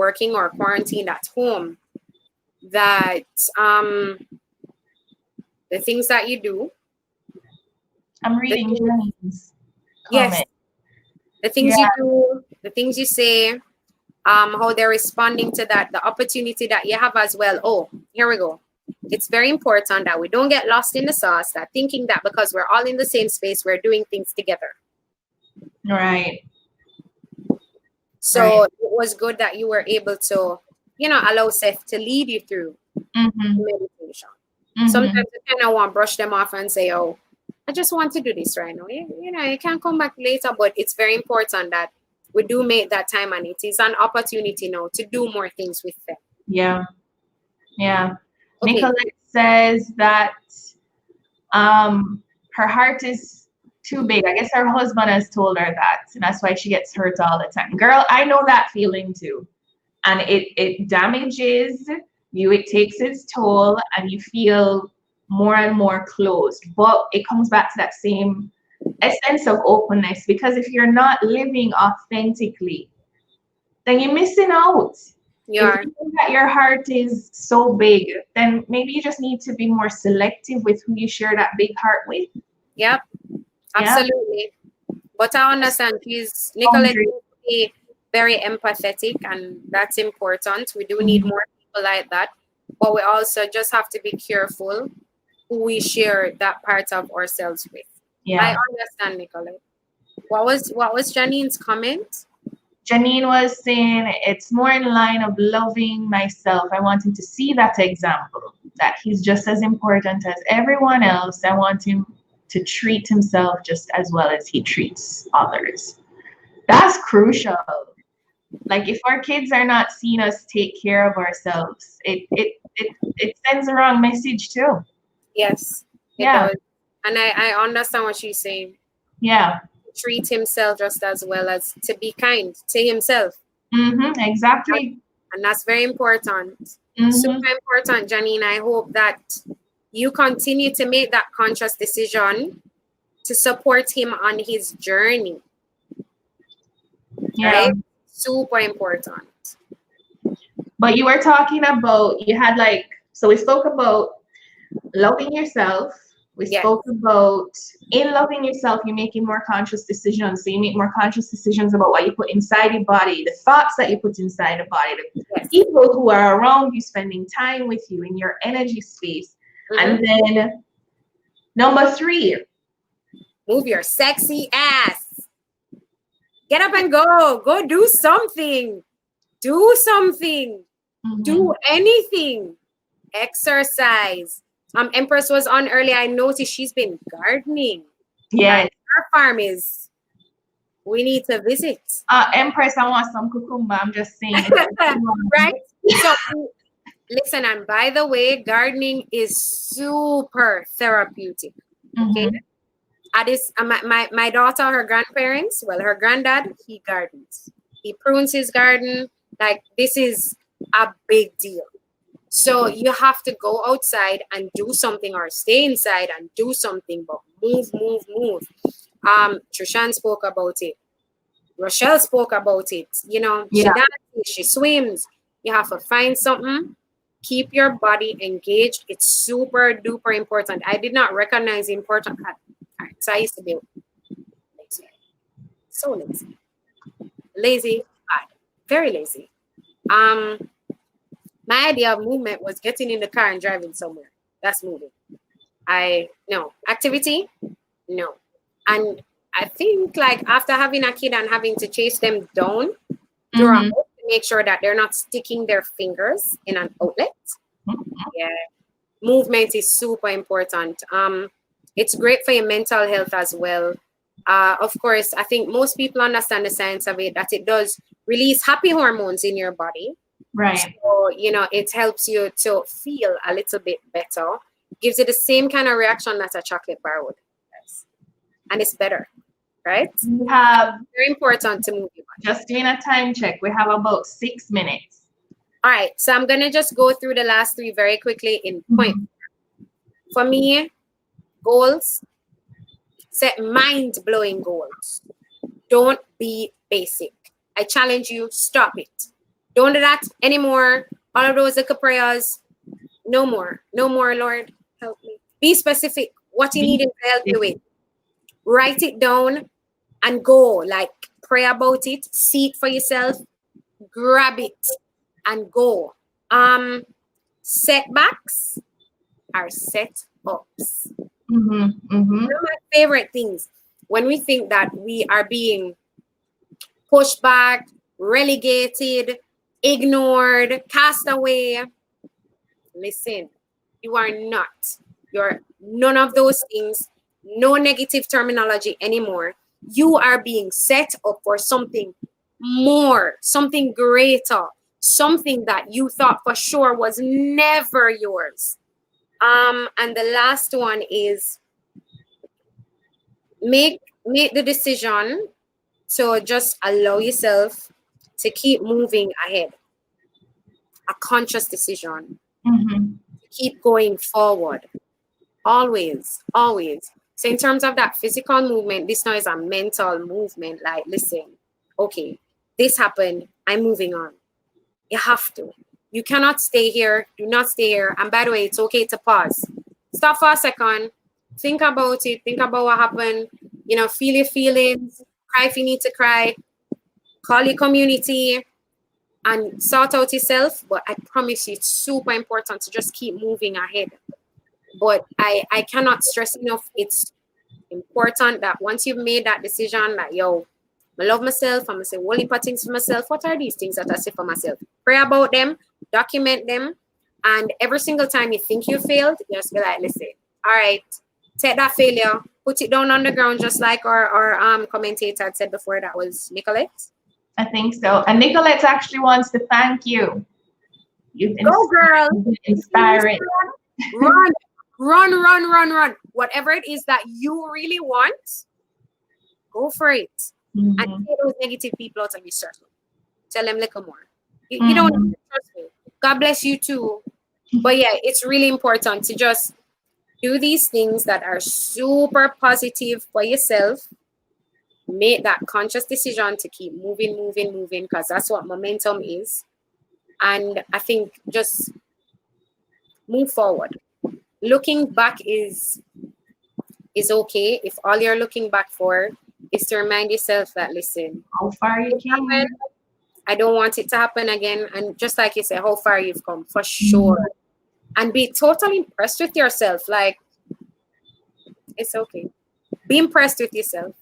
working or quarantined at home, that the things that you do, I'm the reading things, Janine's yes, comment. the things Yeah. you do, the things you say, how they're responding to that, the opportunity that you have as well. Oh, here we go. It's very important that we don't get lost in the sauce, that thinking that because we're all in the same space, we're doing things together. Right. So Right. it was good that you were able to, allow Seth to lead you through Mm-hmm. meditation. Mm-hmm. Sometimes you kind of want to brush them off and say, "Oh, I just want to do this right now. You can come back later." But it's very important that we do make that time, and it is an opportunity now to do more things with them. Yeah. Yeah. Okay. Nicolette says that her heart is too big. I guess her husband has told her that, and that's why she gets hurt all the time. Girl, I know that feeling too. And it damages you, it takes its toll, and you feel more and more closed. But it comes back to that same essence of openness, because if you're not living authentically, then you're missing out. You If are. you think that your heart is so big, then maybe you just need to be more selective with who you share that big heart with. Yep, Yeah. absolutely. But I understand Nicolette Boundary. needs to be very empathetic, and that's important. We do need Mhm. more people like that. But we also just have to be careful who we share that part of ourselves with. I Yeah. understand, Nicolette. What was Janine's comment? Janine was saying it's more in line of loving myself. I want him to see that example, that he's just as important as everyone else. I want him to treat himself just as well as he treats others. That's crucial. Like if our kids are not seeing us take care of ourselves, it sends the wrong message too. Yes, it Yeah, does. And I understand what she's saying. yeah. Treat himself just as well as to be kind to himself. Exactly. And that's very important. Mm-hmm. Super important, Janine. I hope that you continue to make that conscious decision to support him on his journey, Yeah. right? Super important. But you were talking about, you had like, so we spoke about loving yourself. We Yes. spoke about in loving yourself, you're making more conscious decisions. So you make more conscious decisions about what you put inside your body, the thoughts that you put inside the body, the Yes. people who are around you, spending time with you in your energy space. And then number 3, Move your sexy ass. Get up and go. Go do something. Do something. Do anything. Exercise. Empress was on earlier. I noticed she's been gardening. yes. And her farm is, we need to visit. Empress, I want some cucumber. I'm just saying. Right? So listen, and by the way, gardening is super therapeutic. Okay. My daughter, her grandparents, well, her granddad, he gardens. He prunes his garden. Like, this is a big deal. So you have to go outside and do something, or stay inside and do something, but move. Trishan spoke about it. Rochelle spoke about it. You know, she Yeah. dances, she swims. You have to find something. Keep your body engaged. It's super duper important. I did not recognize the importance. All right, so I used to be lazy. So lazy. Lazy, bad. Very lazy. My idea of movement was getting in the car and driving somewhere. That's moving. No. Activity? No. And I think, like, after having a kid and having to chase them down through a house to make sure that they're not sticking their fingers in an outlet. Yeah. Movement is super important. It's great for your mental health as well. Of course, I think most people understand the science of it, that it does release happy hormones in your body. Right. So, it helps you to feel a little bit better. Gives you the same kind of reaction that a chocolate bar would. Yes. And it's better, right? We have, very important to move your body. just doing a time check, we have about 6 minutes. All right. So I'm going to just go through the last 3 very quickly in point. For me, goals, set mind-blowing goals. Don't be basic. I challenge you, stop it. Don't do that anymore. All of those little prayers, no more. No more, Lord, help me. Be specific. What you need him to help you with. Write it down and go. Like, pray about it. See it for yourself. Grab it and go. Setbacks are set-ups. One of my favorite things, when we think that we are being pushed back, relegated, ignored, cast away, listen, you are not. You're none of those things, no negative terminology anymore. You are being set up for something more, something greater, something that you thought for sure was never yours. And the last one is make the decision to just allow yourself to keep moving ahead. A conscious decision. Keep going forward. Always. So in terms of that physical movement, this now is a mental movement. Like, listen, okay, this happened. I'm moving on. You have to. You cannot stay here. Do not stay here. And by the way, it's okay to pause. Stop for a second. Think about it. Think about what happened. You know, feel your feelings. Cry if you need to cry. Call your community and sort out yourself. But I promise you, it's super important to just keep moving ahead. But I cannot stress enough. It's important that once you've made that decision, that yo, I love myself, I'm gonna say whole heap of things for myself. What are these things that I say for myself? Pray about them, document them, and every single time you think you failed, just be like, listen, all right, take that failure, put it down on the ground, just like our commentator had said before, that was Nicolette. I think so. And Nicolette actually wants to thank you. You've been Go girl, inspiring. Run. Whatever it is that you really want, go for it. And take those negative people out of your circle. Tell them little more. You don't need to trust me. God bless you too. But yeah, it's really important to just do these things that are super positive for yourself. Make that conscious decision to keep moving, because that's what momentum is. And I think just move forward. Looking back is okay if all you're looking back for is to remind yourself that, listen, how far you came. I don't want it to happen again. And just like you said, how far you've come, for sure. And be totally impressed with yourself. Like, it's okay. Be impressed with yourself.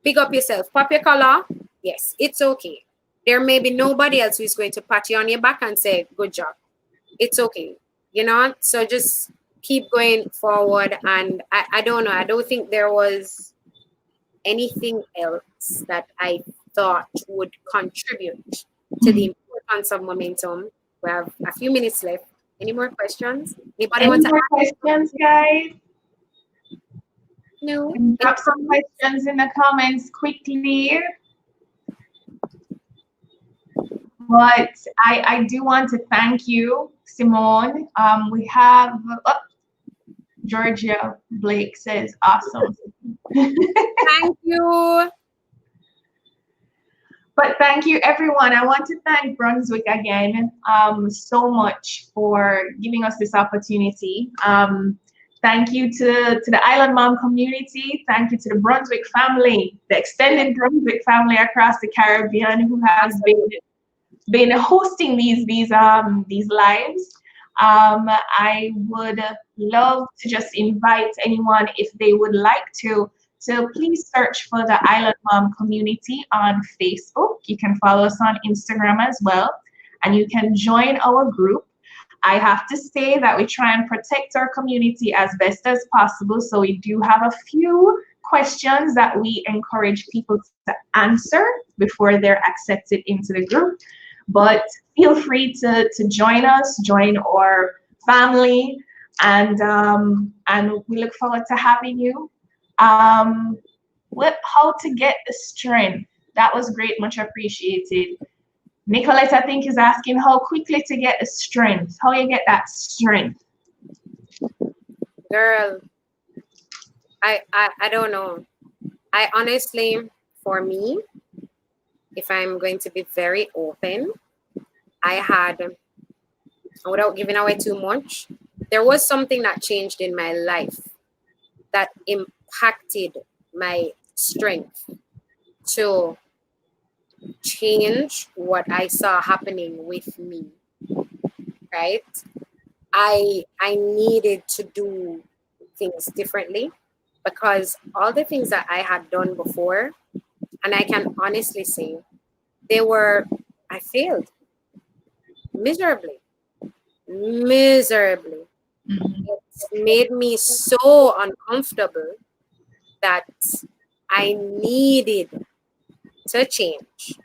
Pick up yourself. Pop your collar. Yes, it's okay. There may be nobody else who's going to pat you on your back and say, good job. It's okay. You know? So just keep going forward. And I don't know. I don't think there was anything else that I thought would contribute to the importance of momentum. We have a few minutes left. Any more questions? Anybody want to ask questions, guys? No. Drop some questions in the comments quickly. But I do want to thank you, Simone. We have Georgia Blake says, awesome. Thank you. But thank you, everyone. I want to thank Brunswick again so much for giving us this opportunity. Thank you to the Island Mom community. Thank you to the Brunswick family, the extended Brunswick family across the Caribbean, who has been hosting these lives. I would love to just invite anyone, if they would like to please search for the Island Mom community on Facebook. You can follow us on Instagram as well, and you can join our group. I have to say that we try and protect our community as best as possible. So we do have a few questions that we encourage people to answer before they're accepted into the group. But feel free to join us, join our family, and we look forward to having you. How to get the strength. That was great, much appreciated. Nicolette, I think, is asking how quickly to get the strength. How you get that strength? Girl, I don't know. I honestly, for me, if I'm going to be very open, I had, without giving away too much, there was something that changed in my life that impacted my strength to change what I saw happening with me, right? I needed to do things differently, because all the things that I had done before, and I can honestly say, I failed miserably. It made me so uncomfortable that I needed to change.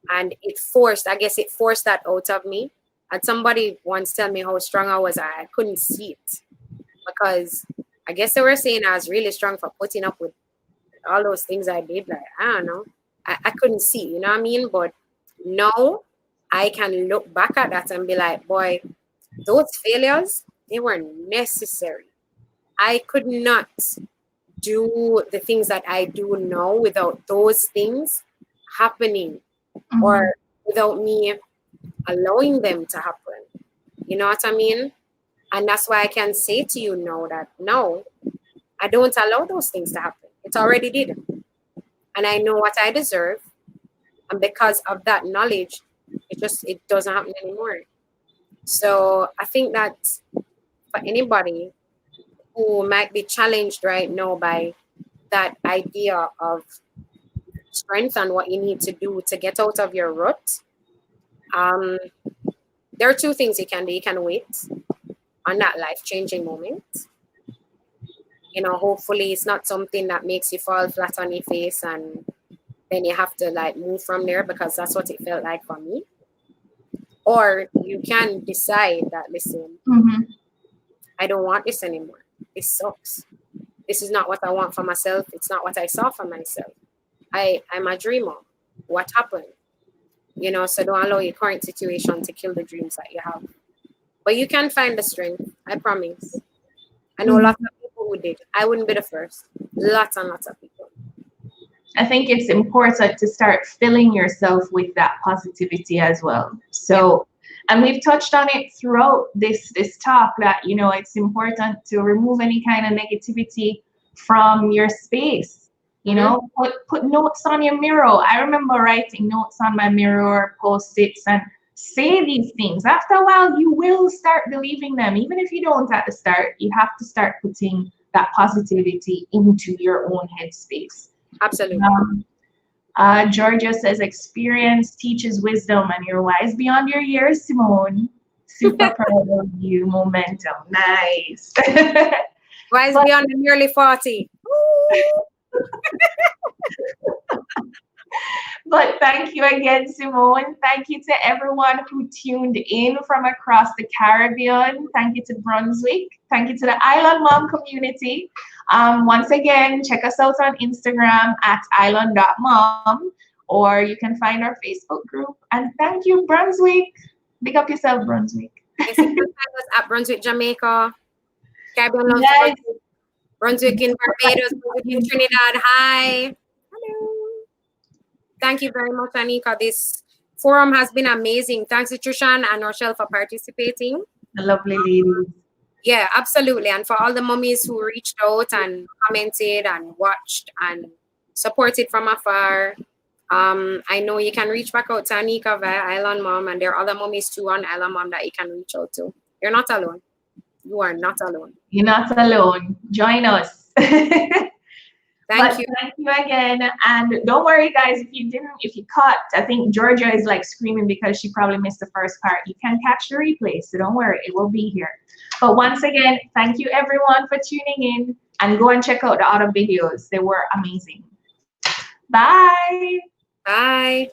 And it forced that out of me. And somebody once told me how strong I was. I couldn't see it, because I guess they were saying I was really strong for putting up with all those things I did. Like, I don't know. I couldn't see, you know what I mean? But now I can look back at that and be like, boy, those failures, they were necessary. I could not do the things that I do now without those things happening, or without me allowing them to happen. You know what I mean? And that's why I can say to you now that no, I don't allow those things to happen. It already did. And I know what I deserve. And because of that knowledge, it doesn't happen anymore. So I think that for anybody who might be challenged right now by that idea of strength and what you need to do to get out of your rut, um, there are two things you can do. You can wait on that life-changing moment. You know, hopefully it's not something that makes you fall flat on your face and then you have to like move from there, because that's what it felt like for me. Or you can decide that, listen, I don't want this anymore. This sucks. This is not what I want for myself. It's not what I saw for myself. I'm a dreamer. What happened? You know, so don't allow your current situation to kill the dreams that you have. But you can find the strength, I promise. I know lots of people who did. I wouldn't be the first. Lots and lots of people. I think it's important to start filling yourself with that positivity as well. So, and we've touched on it throughout this talk that, you know, it's important to remove any kind of negativity from your space. You know, put notes on your mirror. I remember writing notes on my mirror, post-its, and say these things. After a while, you will start believing them. Even if you don't at the start, you have to start putting that positivity into your own headspace. Absolutely. Georgia says, experience teaches wisdom and you're wise beyond your years, Simone. Super proud of you. Momentum. Nice. Wise beyond the nearly 40. But thank you again, Simone. Thank you to everyone who tuned in from across the Caribbean. Thank you to Brunswick. Thank you to the Island Mom community. Once again, check us out on Instagram at island.mom, or you can find our Facebook group. And thank you, Brunswick. Big up yourself, Brunswick. Yes, you can find us at Brunswick, Jamaica. Caribbean Loves Yes. Brunswick in Barbados, Brunswick in Trinidad. Hi. Hello. Thank you very much, Anika. This forum has been amazing. Thanks to Trishan and Rochelle for participating. The lovely ladies. Yeah, absolutely. And for all the mummies who reached out and commented and watched and supported from afar. I know you can reach back out to Anika via Island Mom, and there are other mummies too on Island Mom that you can reach out to. You're not alone. You are not alone. You're not alone. Join us. Thank you. Thank you again. And don't worry, guys, if you caught, I think Georgia is like screaming because she probably missed the first part. You can catch the replay, so don't worry, it will be here. But once again, thank you everyone for tuning in, and go and check out the other videos. They were amazing. Bye. Bye.